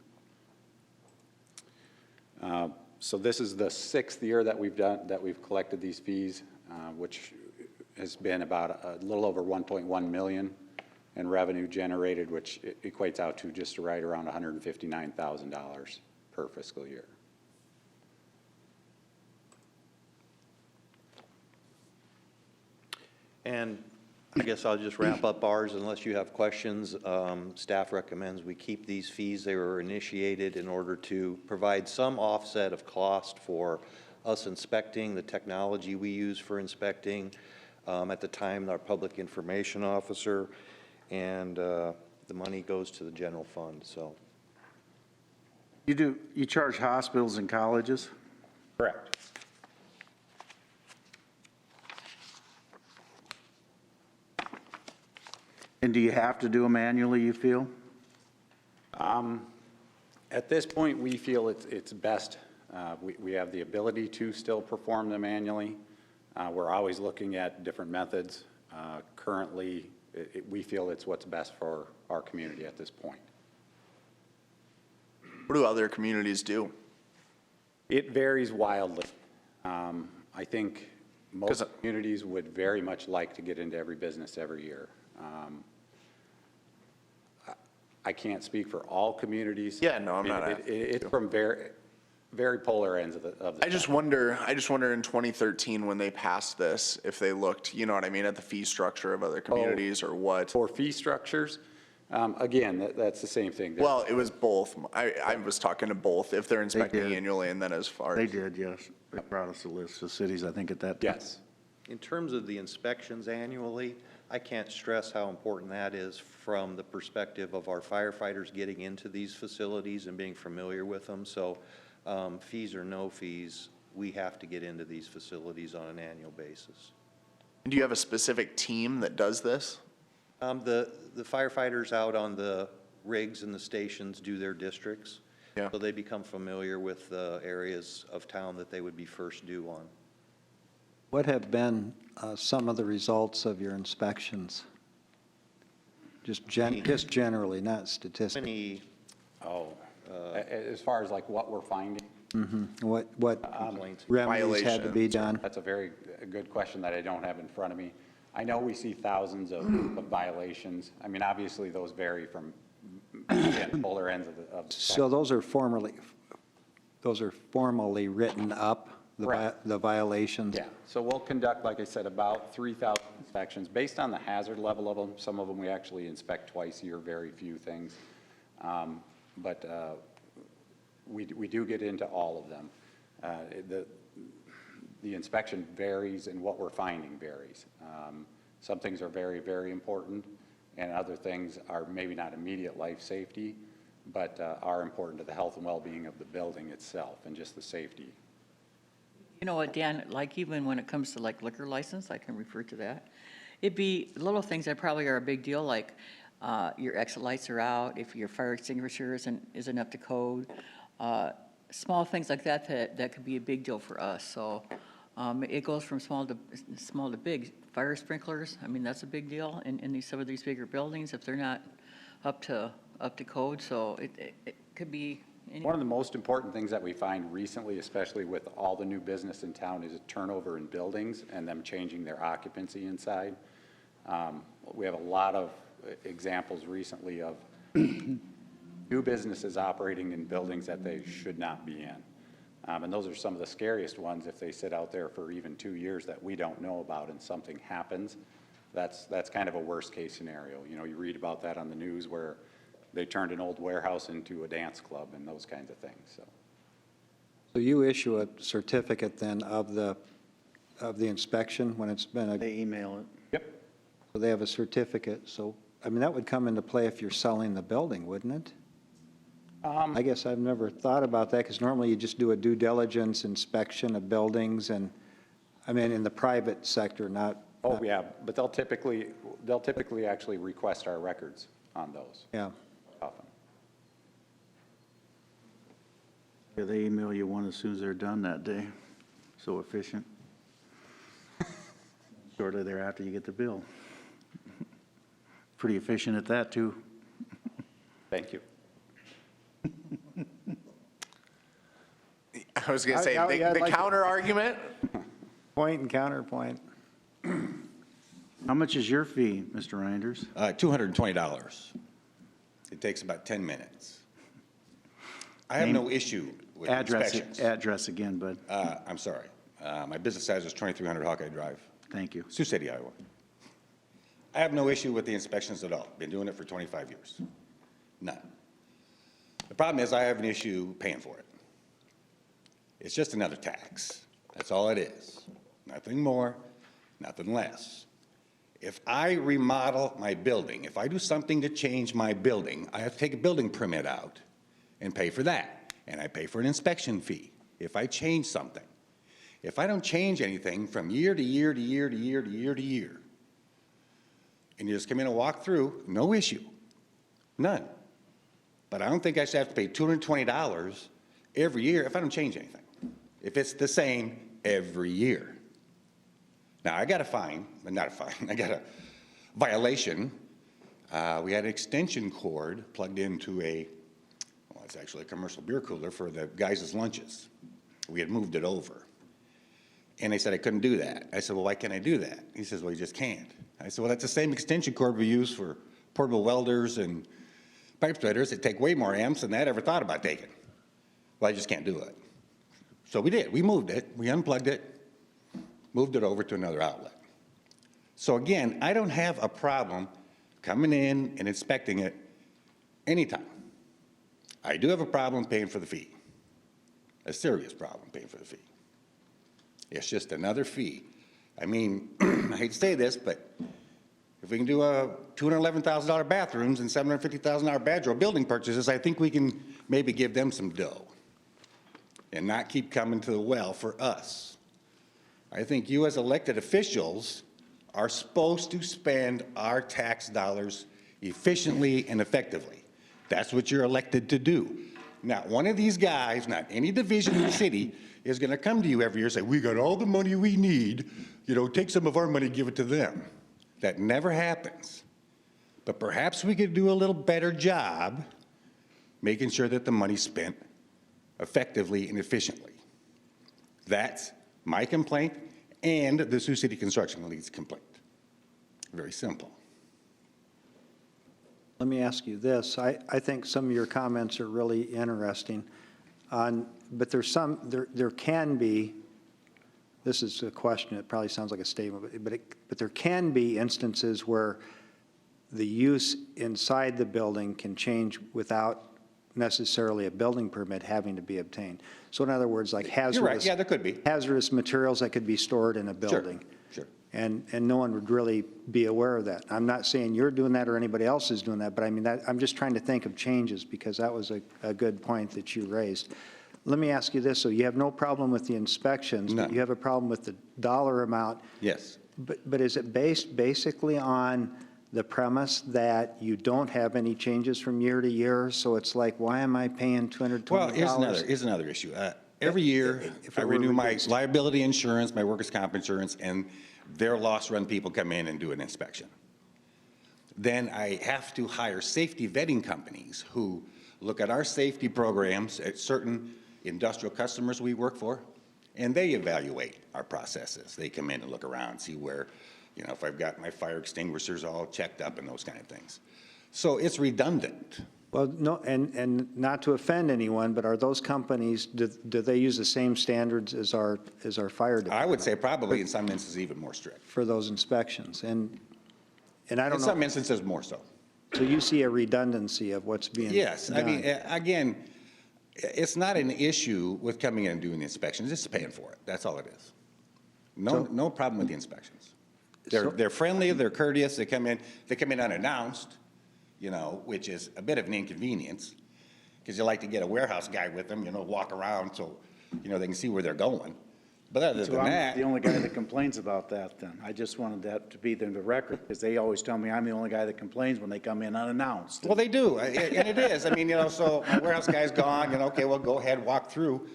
So this is the 6th year that we've collected these fees, which has been about a little over 1.1 million in revenue generated, which equates out to just right around $159,000 per fiscal year. And I guess I'll just wrap up ours unless you have questions. Staff recommends we keep these fees. They were initiated in order to provide some offset of cost for us inspecting, the technology we use for inspecting, at the time, our public information officer, and the money goes to the general fund, so. You charge hospitals and colleges? Correct. And do you have to do them annually, you feel? At this point, we feel it's best. We have the ability to still perform them annually. We're always looking at different methods. Currently, we feel it's what's best for our community at this point. What do other communities do? It varies wildly. I think most communities would very much like to get into every business every year. I can't speak for all communities. Yeah, no, I'm not. It's from very polar ends of the. I just wonder in 2013 when they passed this, if they looked, you know what I mean, at the fee structure of other communities or what? For fee structures, again, that's the same thing. Well, it was both. I was talking to both, if they're inspecting annually and then as far as. They did, yes. They brought us a list of cities, I think, at that time. Yes. In terms of the inspections annually, I can't stress how important that is from the perspective of our firefighters getting into these facilities and being familiar with them. So fees or no fees, we have to get into these facilities on an annual basis. Do you have a specific team that does this? The firefighters out on the rigs and the stations do their districts. Yeah. So they become familiar with the areas of town that they would be first due on. What have been some of the results of your inspections? Just generally, not statistically. As far as like what we're finding? What remedies had to be done? That's a very good question that I don't have in front of me. I know we see thousands of violations. I mean, obviously, those vary from polar ends of the So those are formally written up, the violations? Yeah, so we'll conduct, like I said, about 3,000 inspections based on the hazard level of them. Some of them we actually inspect twice a year, very few things. But we do get into all of them. The inspection varies and what we're finding varies. Some things are very, very important, and other things are maybe not immediate life safety, but are important to the health and well-being of the building itself and just the safety. You know what, Dan, like even when it comes to like liquor license, I can refer to that. It'd be little things that probably are a big deal, like your exit lights are out, if your fire extinguisher isn't up to code. Small things like that could be a big deal for us. So it goes from small to big. Fire sprinklers, I mean, that's a big deal in some of these bigger buildings if they're not up to code. So it could be One of the most important things that we find recently, especially with all the new business in town, is a turnover in buildings and them changing their occupancy inside. We have a lot of examples recently of new businesses operating in buildings that they should not be in. And those are some of the scariest ones if they sit out there for even 2 years that we don't know about and something happens. That's kind of a worst case scenario. You know, you read about that on the news where they turned an old warehouse into a dance club and those kinds of things, so. So you issue a certificate then of the inspection when it's been They email it. Yep. so they have a certificate, so, I mean, that would come into play if you're selling the building, wouldn't it? I guess I've never thought about that, because normally you just do a due diligence inspection of buildings and, I mean, in the private sector, not. Oh, yeah, but they'll typically actually request our records on those. Yeah. Often. Yeah, they email you one as soon as they're done that day. So efficient. Shortly thereafter, you get the bill. Pretty efficient at that, too. Thank you. I was going to say, the counter argument. Point and counterpoint. How much is your fee, Mr. Reinders? $220. It takes about 10 minutes. I have no issue with inspections. Address again, bud. I'm sorry. My business address is 2300 Hawkeye Drive. Thank you. Sioux City, Iowa. I have no issue with the inspections at all. Been doing it for 25 years. None. The problem is I have an issue paying for it. It's just another tax. That's all it is. Nothing more, nothing less. If I remodel my building, if I do something to change my building, I have to take a building permit out and pay for that. And I pay for an inspection fee if I change something. If I don't change anything from year to year to year to year to year to year, and you just come in and walk through, no issue, none. But I don't think I should have to pay $220 every year if I don't change anything, if it's the same every year. Now, I got a fine, but not a fine, I got a violation. We had an extension cord plugged into well, it's actually a commercial beer cooler for the guys' lunches. We had moved it over. And they said I couldn't do that. I said, well, why can't I do that? He says, well, you just can't. I said, well, that's the same extension cord we use for portable welders and pipe splitters that take way more amps than I'd ever thought about taking. Well, I just can't do it. So we did. We moved it. We unplugged it, moved it over to another outlet. So again, I don't have a problem coming in and inspecting it anytime. I do have a problem paying for the fee, a serious problem paying for the fee. It's just another fee. I mean, I hate to say this, but if we can do $211,000 bathrooms and $750,000 Badger building purchases, I think we can maybe give them some dough and not keep coming to the well for us. I think you as elected officials are supposed to spend our tax dollars efficiently and effectively. That's what you're elected to do. Not one of these guys, not any division in the city, is going to come to you every year and say, we got all the money we need, you know, take some of our money, give it to them. That never happens. But perhaps we could do a little better job making sure that the money's spent effectively and efficiently. That's my complaint and the Sioux City Construction League's complaint. Very simple. Let me ask you this. I think some of your comments are really interesting. But there can be, this is a question, it probably sounds like a statement, but there can be instances where the use inside the building can change without necessarily a building permit having to be obtained. So in other words, like hazardous. You're right. Yeah, there could be. Hazardous materials that could be stored in a building. Sure. And no one would really be aware of that. I'm not saying you're doing that or anybody else is doing that, but I mean, I'm just trying to think of changes because that was a good point that you raised. Let me ask you this. So you have no problem with the inspections, but you have a problem with the dollar amount. Yes. But is it based basically on the premise that you don't have any changes from year to year? So it's like, why am I paying $220? Well, here's another issue. Every year, I renew my liability insurance, my workers' comp insurance, and their loss-run people come in and do an inspection. Then I have to hire safety vetting companies who look at our safety programs at certain industrial customers we work for, and they evaluate our processes. They come in and look around, see where, you know, if I've got my fire extinguishers all checked up and those kind of things. So it's redundant. Well, no, and not to offend anyone, but are those companies, do they use the same standards as our fire department? I would say probably in some instances even more strict. For those inspections, and I don't know. In some instances more so. So you see a redundancy of what's being done? Yes, I mean, again, it's not an issue with coming in and doing the inspections, it's paying for it, that's all it is. No problem with the inspections. They're friendly, they're courteous, they come in unannounced, you know, which is a bit of an inconvenience, because you like to get a warehouse guy with them, you know, walk around so, you know, they can see where they're going. But other So than I'm that, the only guy that complains about that then. I just wanted that to be in the record, because they always tell me I'm the only guy that complains when they come in unannounced. well, they do, and it is. I mean, you know, so my warehouse guy's gone, you know, okay, well, go ahead, walk through.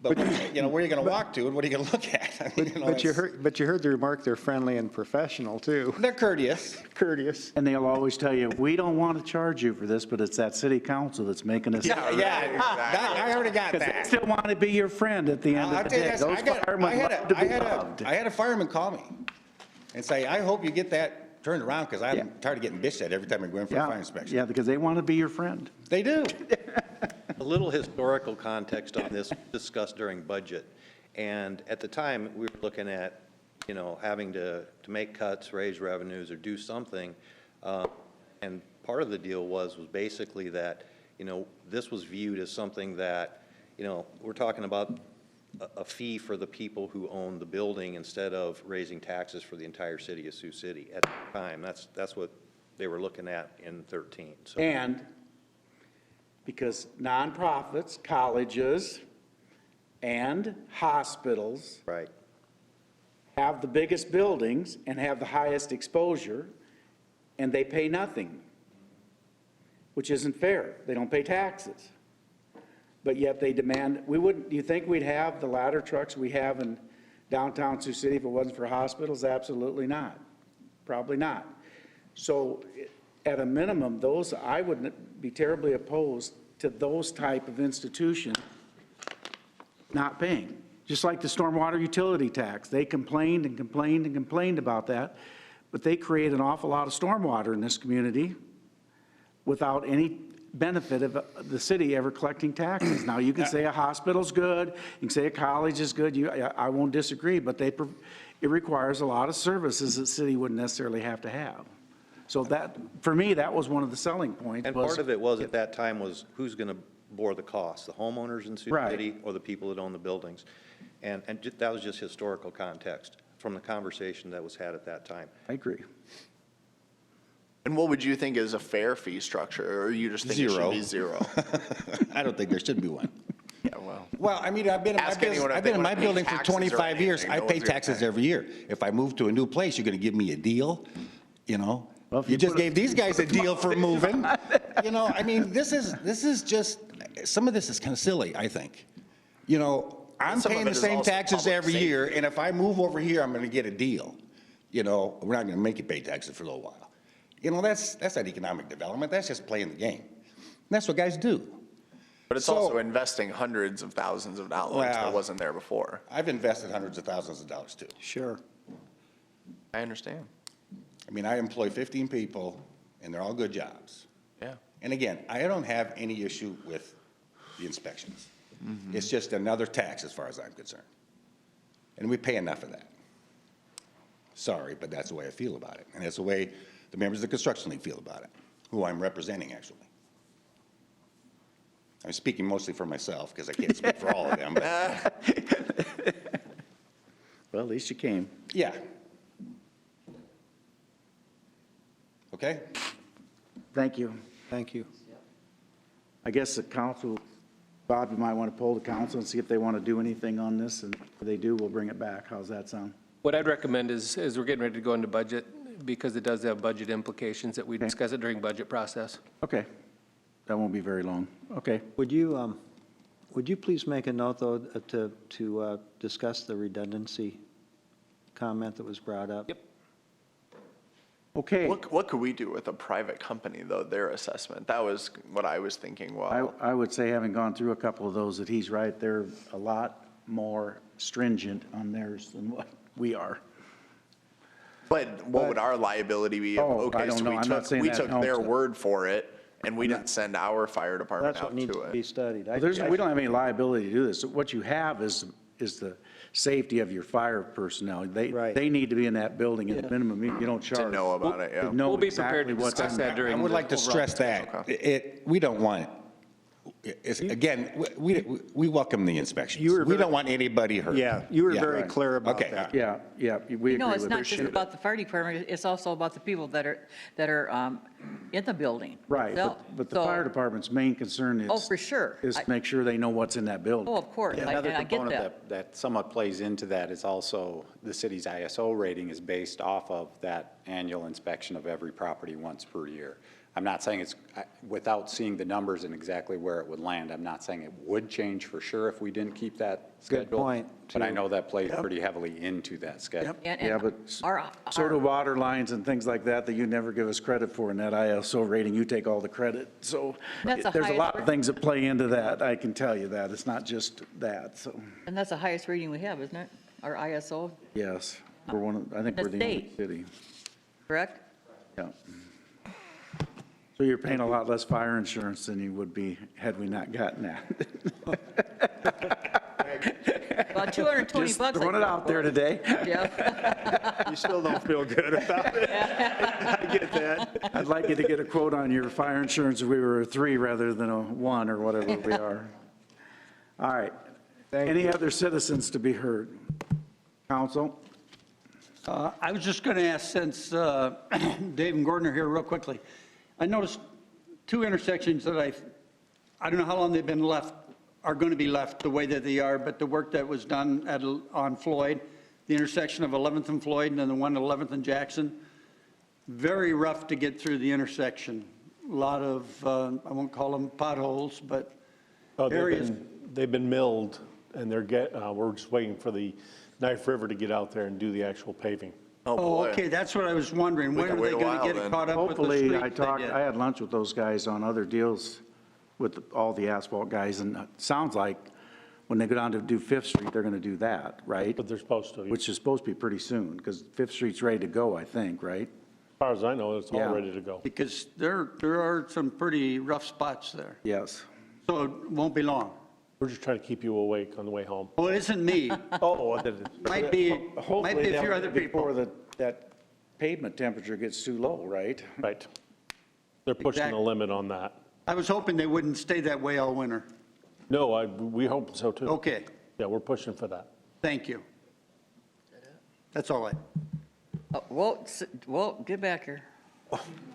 But, you know, where are you going to walk to and what are you going to look at? I mean, you know, But you heard the remark, they're friendly and professional, too. they're courteous. Courteous. And they'll always tell you, we don't want to charge you for this, but it's that city council that's making us. Yeah, I already got Because they that. still want to be your friend at the end I'll of the tell you day. this, Those firemen love to be loved. I had a fireman call me and say, I hope you get that turned around, because I'm tired of getting bitched at every time I go in for a fire inspection. Yeah, because they want to be your friend. They do. A little historical context on this discussed during budget. And at the time, we were looking at, you know, having to make cuts, raise revenues, or do something. And part of the deal was basically that, you know, this was viewed as something that, you know, we're talking about a fee for the people who own the building instead of raising taxes for the entire city of Sioux City. At the time, that's what they were looking at in 13. So. And because nonprofits, colleges, and hospitals right. have the biggest buildings and have the highest exposure, and they pay nothing, which isn't fair. They don't pay taxes. But yet they demand, do you think we'd have the ladder trucks we have in downtown Sioux City if it wasn't for hospitals? Absolutely not. Probably not. So at a minimum, I wouldn't be terribly opposed to those type of institutions not paying. Just like the stormwater utility tax. They complained and complained and complained about that, but they create an awful lot of stormwater in this community without any benefit of the city ever collecting taxes. Now, you can say a hospital's good, you can say a college is good, I won't disagree, but it requires a lot of services that the city wouldn't necessarily have to have. So that, for me, that was one of the selling points. And part of it was, at that time, was who's going to bore the cost, the homeowners in Sioux City or the people that own the buildings? And that was just historical context from the conversation that was had at that time. I agree. And what would you think is a fair fee structure, or you just think it should be zero? I don't think there should be one. Yeah, well. Well, I mean, I've been in my building for 25 years. I pay taxes every year. If I move to a new place, you're going to give me a deal, you know? Well, you just gave these guys a deal for moving. You know, I mean, this is just, some of this is kind of silly, I think. You know, I'm paying the same taxes every year, and if I move over here, I'm going to get a deal. You know, we're not going to make you pay taxes for a little while. You know, that's not economic development. That's just playing the game. And that's what guys do. But it's also investing hundreds of thousands of dollars that wasn't there before. I've invested hundreds of thousands of dollars, too. Sure. I understand. I mean, I employ 15 people, and they're all good jobs. Yeah. And again, I don't have any issue with the inspections. It's just another tax as far as I'm concerned. And we pay enough of that. Sorry, but that's the way I feel about it. And that's the way the members of the construction league feel about it, who I'm representing, actually. I'm speaking mostly for myself because I can't speak for all of them. But well, at least you came. Yeah. Okay? Thank you. Thank you. I guess the council, Bob, you might want to poll the council and see if they want to do anything on this, and if they do, we'll bring it back. How's that sound? What I'd recommend is we're getting ready to go into budget, because it does have budget implications, that we discuss it during budget process. Okay. That won't be very long. Okay. Would you please make a note, though, to discuss the redundancy comment that was brought up? Yep. Okay. What could we do with a private company, though, their assessment? That was what I was thinking. Well, I would say, having gone through a couple of those, that he's right. They're a lot more stringent on theirs than what we are. but what would our liability be? Oh, I don't know. I'm not saying we that took helps their it. word for it, and we didn't send our fire department That's what out needs to to be it. studied. We don't have any liability to do this. What you have is the safety of your fire personnel. They need to be in that building at the minimum. You don't charge. To know about it, yeah. To know We'll be prepared exactly to what's discuss in that there. during I would the like to stress that, we don't want, it's, again, we welcome the inspections. We don't want anybody hurt. Yeah, you were very Right. clear about Okay. that. Yeah, we agree No, it's with not it. just about the fire department, it's also about the people that are in the building. Right, So- but the so- fire department's main concern is. Oh, for sure. Is to make sure they know what's in that building. Oh, of course, Another I get component that. that somewhat plays into that is also the city's ISO rating is based off of that annual inspection of every property once per year. I'm not saying it's, without seeing the numbers and exactly where it would land, I'm not saying it would change for sure if we didn't keep that schedule. Good point, But I too. know that plays pretty heavily into that schedule. Yeah, but our- so do water lines and things like that you never give us credit for in that ISO rating. You take all the credit. So That's the there's a highest lot of ra- things that play into that. I can tell you that. It's not just that, so, And that's the highest rating we have, isn't it? Our ISO, yes. We're one of, I think The we're the only state. city. correct? Yeah. So you're paying a lot less fire insurance than you would be had we not gotten that. About 220 Just bucks. throwing it out there today. Yeah. You still don't feel good about it. I get that. I'd like you to get a quote on your fire insurance if we were a 3 rather than a 1 or whatever we are. All right. Any other citizens to be heard? Council? I was just going to ask, since Dave and Gordon are here, real quickly. I noticed 2 intersections that I don't know how long they've been left, are going to be left the way that they are, but the work that was done on Floyd, the intersection of 11th and Floyd and then the one at 11th and Jackson, very rough to get through the intersection. A lot of, I won't call them potholes, but areas. They've been milled, and we're just waiting for the Knife River to get out there and do the actual paving. Oh, okay, that's what I was wondering. When are they going to get it caught up with the Hopefully, streets they did? I had lunch with those guys on other deals with all the asphalt guys, and it sounds like when they go down to do Fifth Street, they're going to do that, right? But they're supposed to. Which is supposed to be pretty soon, because Fifth Street's ready to go, I think, right? As far as I know, it's all Yeah. ready to go. Because there are some pretty rough spots there. Yes. So it won't be long. We're just trying to keep you awake on the way home. Well, it isn't me. Oh, Might be Hopefully, a few other people. before that pavement temperature gets too low, right? right. They're pushing the Exactly. limit on that. I was hoping they wouldn't stay that way all winter. No, we hope so too. Okay, Yeah, we're pushing for that. thank you. That's all I. Well, get back here.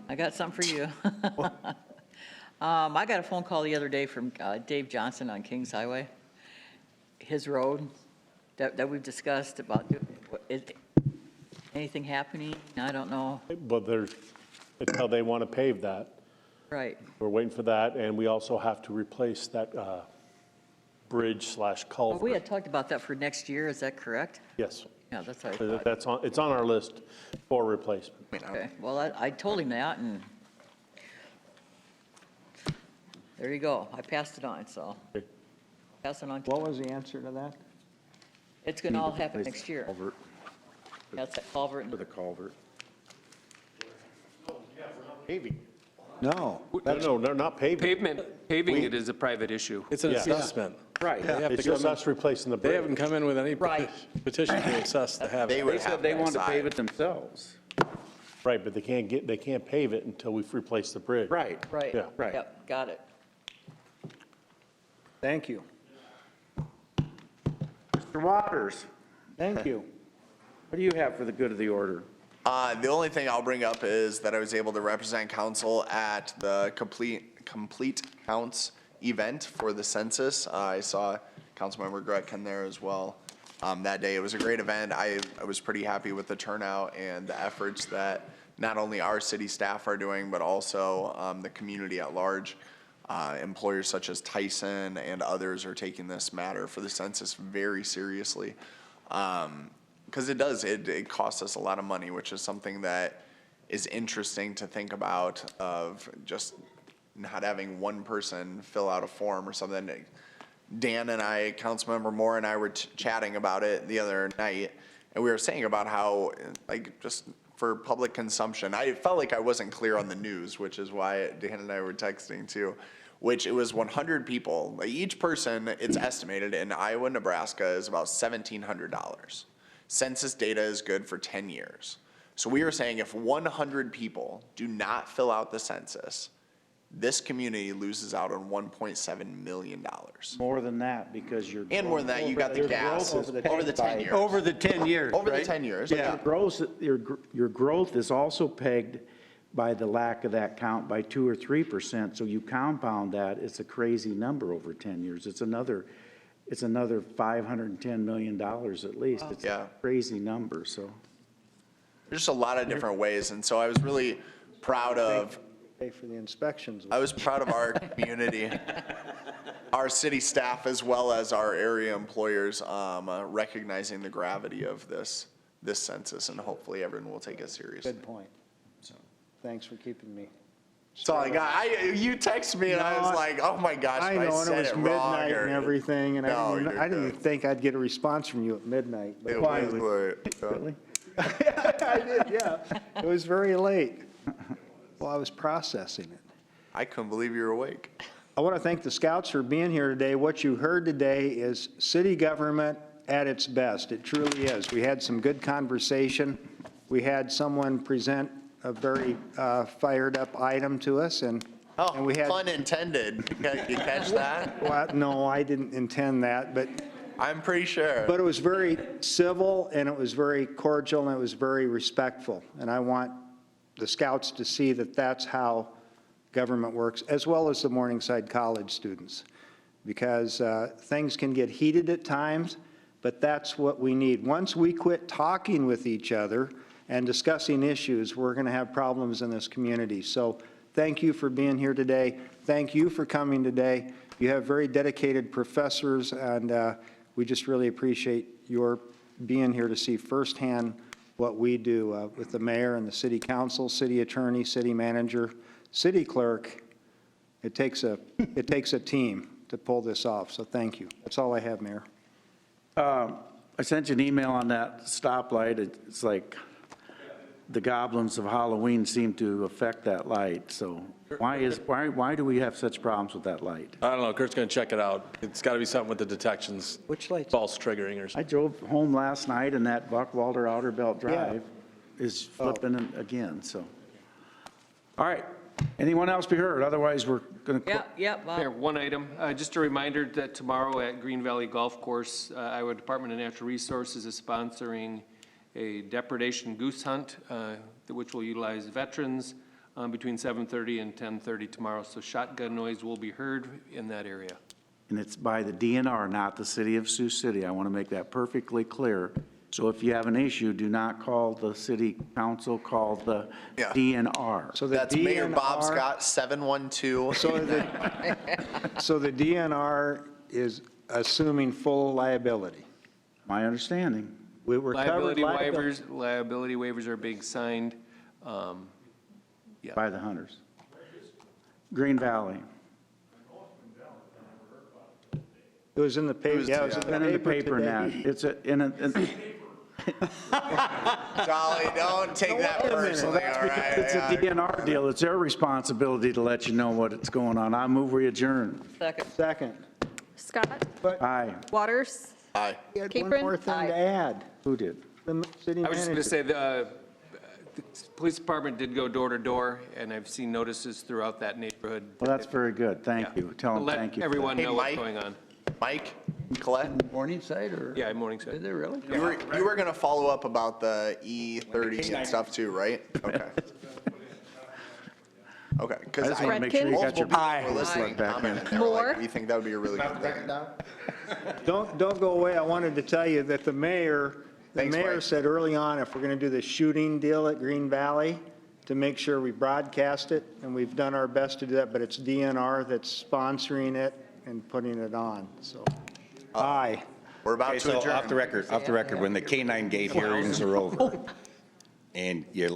I got something for you. I got a phone call the other day from Dave Johnson on Kings Highway. His road that we've discussed about, is anything happening? I don't know. But it's how they want to pave that. Right. We're waiting for that, and we also have to replace that bridge / Well, culvert. we had talked about that for next year, is that correct? Yes. Yeah, that's what I thought. It's on our list for replacement. Okay, well, I told him that, and there you go. I passed it on, so. Pass it on. What was the answer to that? It's going to all happen next year. Culvert. That's that culvert. For the culvert. Paving. No. No, they're not paving. Paving it is a private issue. It's an Yeah. assessment. Right. They have It's to come just us replacing the They bridge. haven't come in with any Right. petition to assess to have They it. would They said have they to wanted to decide. pave it themselves. Right, but they can't pave it until we've replaced the bridge. Right. Right. Yeah. Right. Yep, got it. Thank you. Mr. Waters, Thank you. what do you have for the good of the order? The only thing I'll bring up is that I was able to represent council at the complete counts event for the census. I saw Councilmember Gretkin there as well. That day, it was a great event. I was pretty happy with the turnout and the efforts that not only our city staff are doing, but also the community at large. Employers such as Tyson and others are taking this matter for the census very seriously. Because it costs us a lot of money, which is something that is interesting to think about, of just not having one person fill out a form or something. Dan and I, Councilmember Moore and I were chatting about it the other night, and we were saying about how, like, just for public consumption, I felt like I wasn't clear on the news, which is why Dan and I were texting too, which it was 100 people. Like, each person, it's estimated in Iowa and Nebraska, is about $1,700. Census data is good for 10 years. So we were saying if 100 people do not fill out the census, this community loses out on $1.7 million. More than that, because you're. And more than that, you got the gas over the 10 years. Over the 10 years, Over the right? 10 years. Yeah. Your growth is also pegged by the lack of that count by 2 or 3%. So you compound that, it's a crazy number over 10 years. It's another $510 million at least. It's a crazy number, so. There's just a lot of different ways. And so I was really proud of. Pay for the inspections. I was proud of our community, our city staff, as well as our area employers, recognizing the gravity of this census, and hopefully everyone will take it seriously. Good point. So, thanks for keeping me. That's all I got. You texted me and I was like, oh my gosh, I if know, I and said it was it wrong. midnight and everything, and No, I didn't think I'd get a response from you at midnight. But It was late. Really? I did, yeah. It was very late. Well, I was processing it. I couldn't believe you were awake. I want to thank the Scouts for being here today. What you heard today is city government at its best. It truly is. We had some good conversation. We had someone present a very fired up item to us, and we had. Pun intended. You catch that? Well, no, I didn't intend that, but. I'm pretty sure. But it was very civil, and it was very cordial, and it was very respectful. And I want the Scouts to see that that's how government works, as well as the Morningside College students, because things can get heated at times, but that's what we need. Once we quit talking with each other and discussing issues, we're going to have problems in this community. So thank you for being here today. Thank you for coming today. You have very dedicated professors, and we just really appreciate your being here to see firsthand what we do with the mayor and the city council, city attorney, city manager, city clerk. It takes a team to pull this off, so thank you. That's all I have, Mayor. I sent you an email on that stoplight. It's like the goblins of Halloween seem to affect that light, so why do we have such problems with that light? I don't know, Kurt's gonna check it out. It's gotta be something with the detections. Which lights? False triggering or I something. drove home last night and that Buckwalter Outer Belt Drive is flipping again, so. All right, anyone else be heard? Otherwise, we're gonna. Mayor, one item, just a reminder that tomorrow at Green Valley Golf Course, Iowa Department of Natural Resources is sponsoring a depredation goose hunt, which will utilize veterans between 7:30 and 10:30 tomorrow. So shotgun noise will be heard in that area. And it's by the DNR, not the city of Sioux City. I want to make that perfectly clear. So if you have an issue, do not call the city council, call the DNR. So That's Mayor Bob Scott, 712. So the DNR is assuming full liability. My understanding. We were covered Liability waivers are being signed. By the hunters. Green Valley. It was in the paper. Yeah, it was in the paper now. It's Dolly, don't take that personally, all right? It's a DNR deal. It's their responsibility to let you know what's going on. I move we adjourn. Second. Scott? Aye. Waters? Aye. You had Capron? one more thing to add. Who did? The city I was just going to manager. say, the police department did go door to door, and I've seen notices throughout that neighborhood. Well, that's very good. Thank you. Tell them thank you. Let everyone Hey, know what's Mike. going on. Mike, Colette, Morningside or? Yeah, Morningside. Is it really? you were going to follow up about the E30 and stuff too, right? Okay. Okay, I because just want to make sure you got your. multiple people were listening, commenting, and they were like, we think that would be a really good thing. Don't go away. I wanted to tell you that the mayor Thanks, Mike. said early on, if we're going to do the shooting deal at Green Valley, to make sure we broadcast it, and we've done our best to do that, but it's DNR that's sponsoring it and putting it on, so. Aye. We're about Okay, to so adjourn. off the record, when the K-9 gate hearings are over, and you're